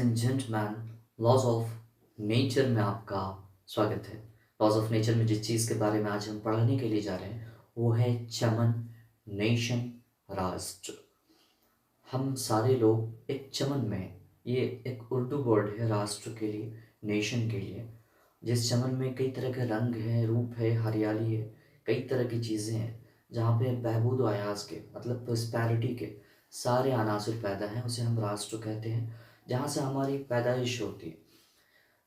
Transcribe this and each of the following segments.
And gentleman, laws of nature में आपका स्वागत है। लॉज ऑफ नेचर में जिस चीज़ के बारे में आज हम पढ़ने के लिए जा रहे हैं वो है चमन, नेशन, राष्ट्र। हम सारे लोग एक चमन में हैं। ये एक उर्दू वर्ड है राष्ट्र के लिए, नेशन के लिए। जिस चमन में कई तरह के रंग हैं, रूप है, हरियाली है, कई तरह की चीज़ें हैं, जहाँ पे बहबूद व अयाज के मतलब प्रॉस्पेरिटी के सारे अनासर पैदा हैं, उसे हम राष्ट्र कहते हैं, जहाँ से हमारी पैदाइश होती है।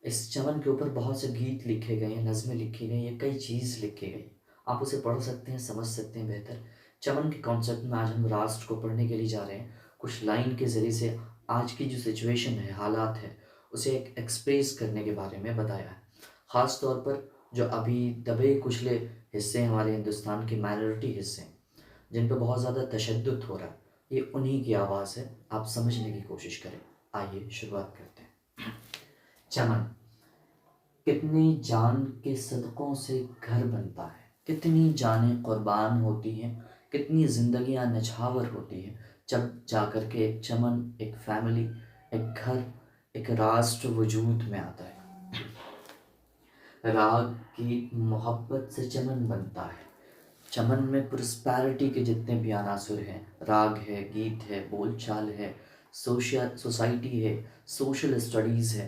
इस चमन के ऊपर बहुत से गीत लिखे गए हैं, नज़में लिखी गई हैं, कई चीज़ लिखी गई। आप उसे पढ़ सकते हैं, समझ सकते हैं बेहतर। चमन के कॉन्सेप्ट में आज हम राष्ट्र को पढ़ने के लिए जा रहे हैं। कुछ लाइन के ज़रिए से आज की जो सिचुएशन है, हालात है, उसे एक एक्सप्रेस करने के बारे में बताया है। ख़ास तौर पर जो अभी दबे कुचले हिस्से हैं, हमारे हिंदुस्तान के माइनॉरिटी हिस्से हैं, जिन पर बहुत ज़्यादा तशद्दुद हो रहा है, ये उन्हीं की आवाज़ है। आप समझने की कोशिश करें। आइए शुरुआत करते हैं। चमन। कितनी जान के सदक़ों से घर बनता है, कितनी जानें कुर्बान होती हैं, कितनी ज़िंदगियां नछावर होती हैं, जब जाकर के एक चमन, एक फैमिली, एक घर, एक राष्ट्र वजूद में आता है। राग की मोहब्बत से चमन बनता है। चमन में प्रॉस्पेरिटी के जितने भी अनासुर हैं, राग है, गीत है, बोलचाल है, सोसाइटी है, सोशल स्टडीज़ है,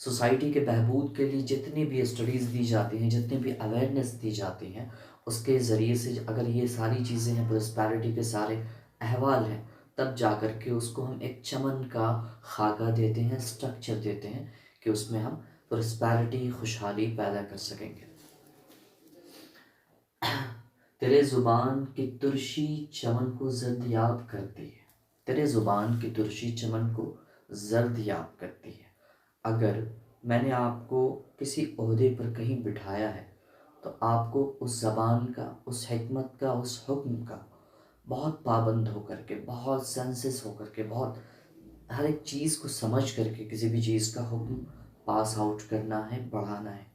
सोसाइटी के बहबूद के लिए जितनी भी स्टडीज़ दी जाती हैं, जितनी भी अवेयरनेस दी जाती हैं, उसके ज़रिए से अगर ये सारी चीज़ें हैं, प्रॉस्पेरिटी के सारे अहवाल हैं, तब जा कर के उसको हम एक चमन का खाका देते हैं, स्ट्रक्चर देते हैं कि उसमें हम प्रॉस्पेरिटी, खुशहाली पैदा कर सकेंगे। तेरे ज़ुबान की तुर्शी चमन को जर्द याब करती है। तेरे ज़ुबान की तुर्शी चमन को जर्द याब करती है। अगर मैंने आपको किसी ओहदे पर कहीं बिठाया है तो आपको उस ज़बान का, उस हिकमत का, उस हुक्म का बहुत पाबंद होकर के, बहुत सेंसिस होकर के, बहुत हर एक चीज़ को समझ करके किसी भी चीज़ का हुक्म पास आउट करना है, बढ़ाना है।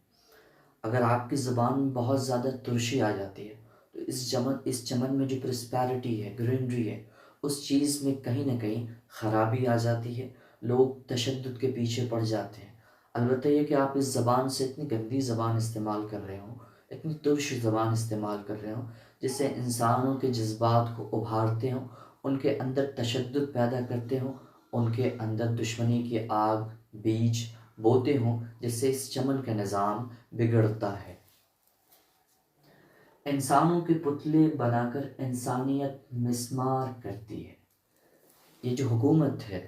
अगर आपकी ज़बान में बहुत ज़्यादा तुर्शी आ जाती है तो इस चमन में जो प्रॉस्पेरिटी है, ग्रीनरी है, उस चीज़ में कहीं ना कहीं ख़राबी आ जाती है। लोग तशद्दुद के पीछे पड़ जाते हैं। अलबत्ता ये कि आप इस ज़बान से इतनी गंदी ज़बान इस्तेमाल कर रहे हो, इतनी तुर्श ज़बान इस्तेमाल कर रहे हो, जिससे इंसानों के जज्बात को उभारते हो, उनके अंदर तशद्दुद पैदा करते हो, उनके अंदर दुश्मनी की आग, बीज बोते हों, जिससे इस चमन का निज़ाम बिगड़ता है। इंसानों के पुतले बनाकर इंसानियत मिस्मार करती है। ये जो हुकूमत है,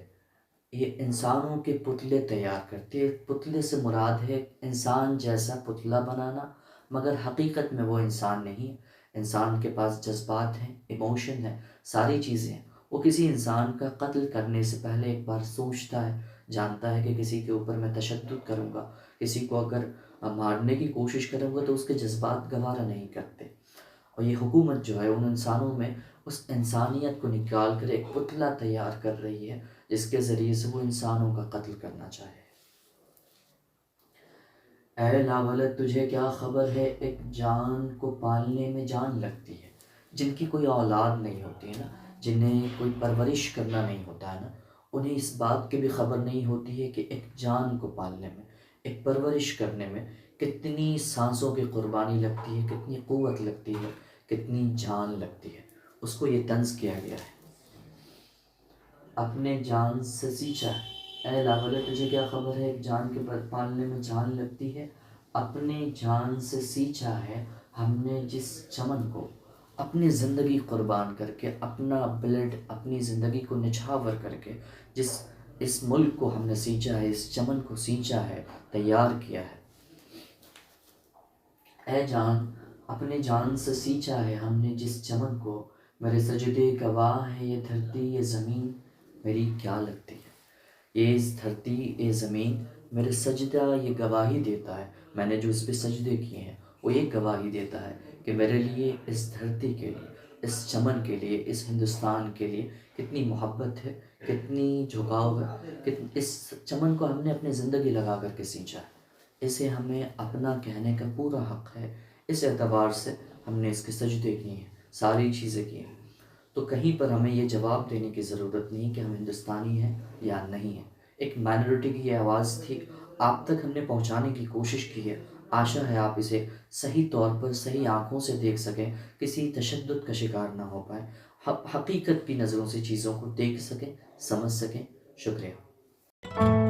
ये इंसानों के पुतले तैयार करती है। पुतले से मुराद है इंसान जैसा पुतला बनाना, मगर हकीकत में वो इंसान नहीं है। इंसान के पास जज्बात हैं, इमोशन है, सारी चीज़ें हैं। वो किसी इंसान का कत्ल करने से पहले एक बार सोचता है, जानता है कि किसी के ऊपर मैं तशद्दुद करूँगा, किसी को अगर मारने की कोशिश करूँगा तो उसके जज्बात गवारा नहीं करते। और ये हुकूमत जो है उन इंसानों में उस इंसानियत को निकाल कर एक पुतला तैयार कर रही है, जिसके ज़रिए से वो इंसानों का कत्ल करना चाहे। ऐ लावलद तुझे क्या खबर है, एक जान को पालने में जान लगती है। जिनकी कोई औलाद नहीं होती है ना, जिन्हें कोई परवरिश करना नहीं होता है ना, उन्हें इस बात की भी खबर नहीं होती है कि एक जान को पालने में, एक परवरिश करने में कितनी सांसों की कुर्बानी लगती है, कितनी क़ुव्वत लगती है, कितनी जान लगती है। उसको ये तंज़ किया गया है। अपने जान से सींचा, ऐ लावले तुझे क्या खबर है, एक जान के पालने में जान लगती है। अपने जान से सींचा है हमने जिस चमन को, अपनी ज़िंदगी कुर्बान करके, अपना ब्लड, अपनी ज़िंदगी को निछावर करके जिस इस मुल्क को हमने सींचा है, इस चमन को सींचा है, तैयार किया है। ऐ जान, अपने जान से सींचा है हमने जिस चमन को, मेरे सजदे गवाह है ये धरती ये ज़मीन मेरी क्या लगती है। ये इस धरती, ये ज़मीन, मेरे सजदा ये गवाही देता है, मैंने जो इस पे सजदे किए हैं वो ये गवाही देता है कि मेरे लिए इस धरती के लिए, इस चमन के लिए, इस हिंदुस्तान के लिए कितनी मोहब्बत है, कितनी झुकाव है। इस चमन को हमने अपनी ज़िंदगी लगा करके सींचा है। इसे हमें अपना कहने का पूरा हक़ है। इस एतबार से हमने इसके सजदे किए हैं, सारी चीज़ें की हैं। तो कहीं पर हमें ये जवाब देने की ज़रूरत नहीं कि हम हिंदुस्तानी हैं या नहीं हैं। ایک مائنورٹی کی یہ آواز تھی، آپ تک ہم نے پہنچانے کی کوشش کی ہے۔ آشا ہے آپ اسے صحیح طور پر صحیح آنکھوں سے دیکھ سکیں، کسی تشدد کا شکار نہ ہو پائے، حقیقت کی نظروں سے چیزوں کو دیکھ سکیں، سمجھ سکیں۔ شکریہ۔